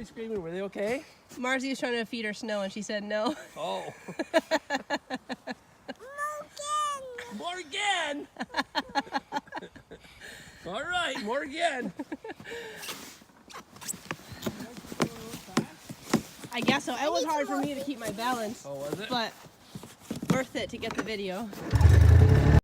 somebody screaming? Were they okay? Marzi was trying to feed her snow and she said no. Oh. Morgan! All right, Morgan. I guess so. It was hard for me to keep my balance. Oh, was it? But worth it to get the video.